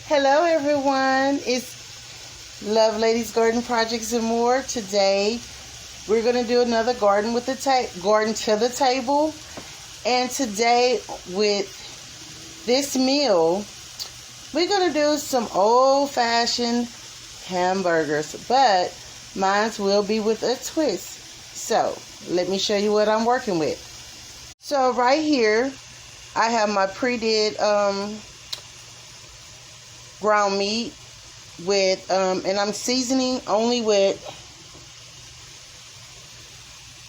Hello everyone, it's DonnaLLady's Garden Projects and More. Today we're going to do another garden with the garden to the table. And today with this meal, we're going to do some old-fashioned hamburgers, but mine will be with a twist. So let me show you what I'm working with. So right here I have my pre-did ground meat with and I'm seasoning only with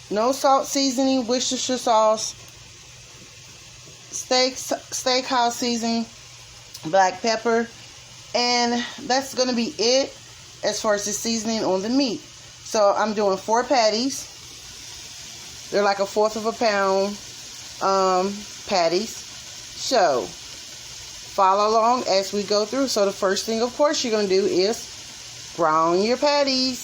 no salt seasoning, Worcestershire sauce, steakhouse seasoning, black pepper, and that's gonna be it as far as the seasoning on the meat. So I'm doing 4 patties. They're like 1/4 of a pound patties. So follow along as we go through. So the first thing, of course, you're going to do is brown your patties.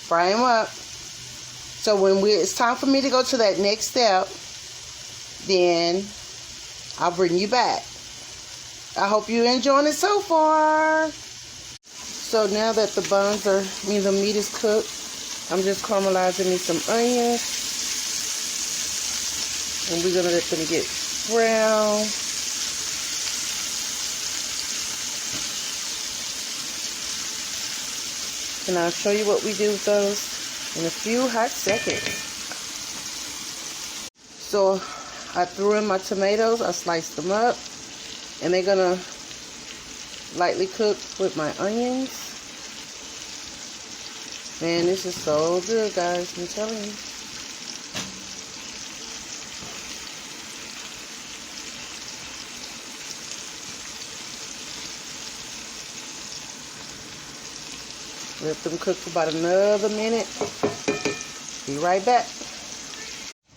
Fry them up. So when it's time for me to go to that next step, then I'll bring you back. I hope you're enjoying it so far. So now that the the meat is cooked, I'm just caramelizing me some onions. And we're going to let them get brown. And I'll show you what we do with those in a few hot seconds. So I threw in my tomatoes. I sliced them up. And they're going to lightly cook with my onions. Man, this is so good, guys. I'm telling you. Let them cook for about another minute. Be right back.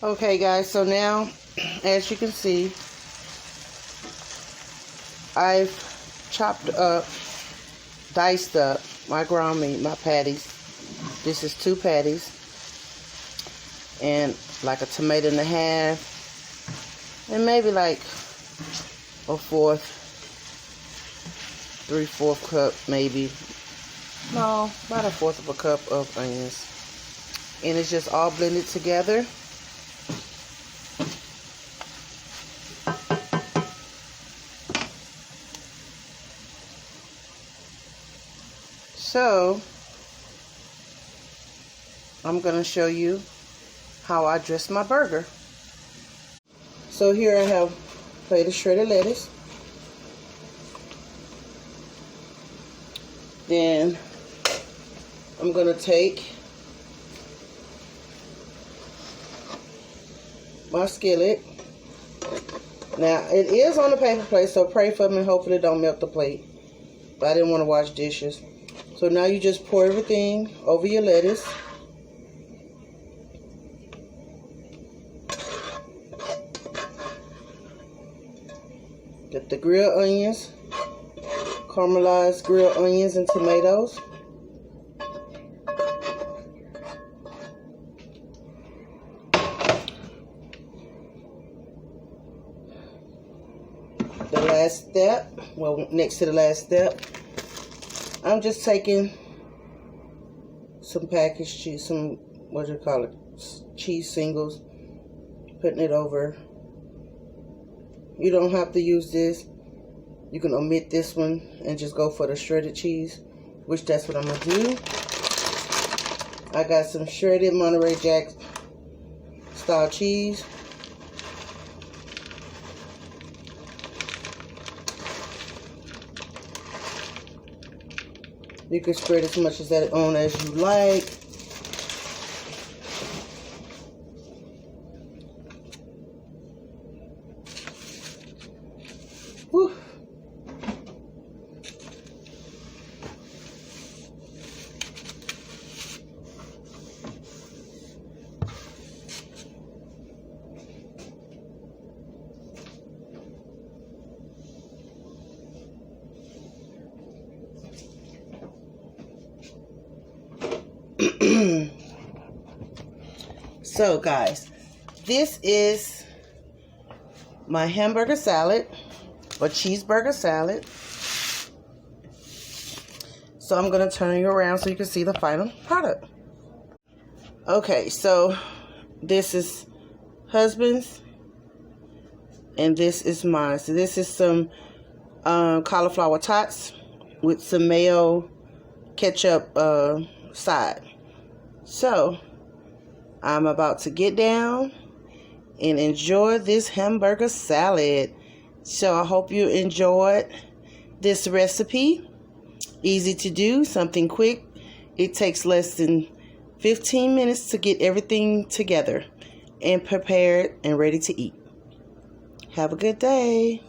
Okay, guys, so now, as you can see, I've chopped up, diced up my ground meat, my patties. This is 2 patties. And like a tomato and a half. And maybe like a 3/4 cup, maybe. No, about 1/4 of a cup of onions. And it's just all blended together. So, I'm going to show you how I dress my burger. So here I have a plate of shredded lettuce. Then I'm going to take my skillet. Now, it is on the paper plate, so pray for me. Hopefully it don't melt the plate. But I didn't want to wash dishes. So now you just pour everything over your lettuce. Get the grilled onions, caramelized grilled onions and tomatoes. The last step, well, next to the last step, I'm just taking some packaged cheese, cheese singles, putting it over. You don't have to use this. You can omit this one and just go for the shredded cheese, which that's what I'm going to do. I got some shredded Monterey Jack style cheese. You can spread as much of that on as you like. Whew. So guys, this is my hamburger salad or cheeseburger salad. So I'm going to turn you around so you can see the final product. Okay, so this is husband's and this is mine. So this is some cauliflower tots with some mayo ketchup side. So I'm about to get down and enjoy this hamburger salad. So I hope you enjoyed this recipe. Easy to do, something quick. It takes less than 15 minutes to get everything together and prepared and ready to eat. Have a good day.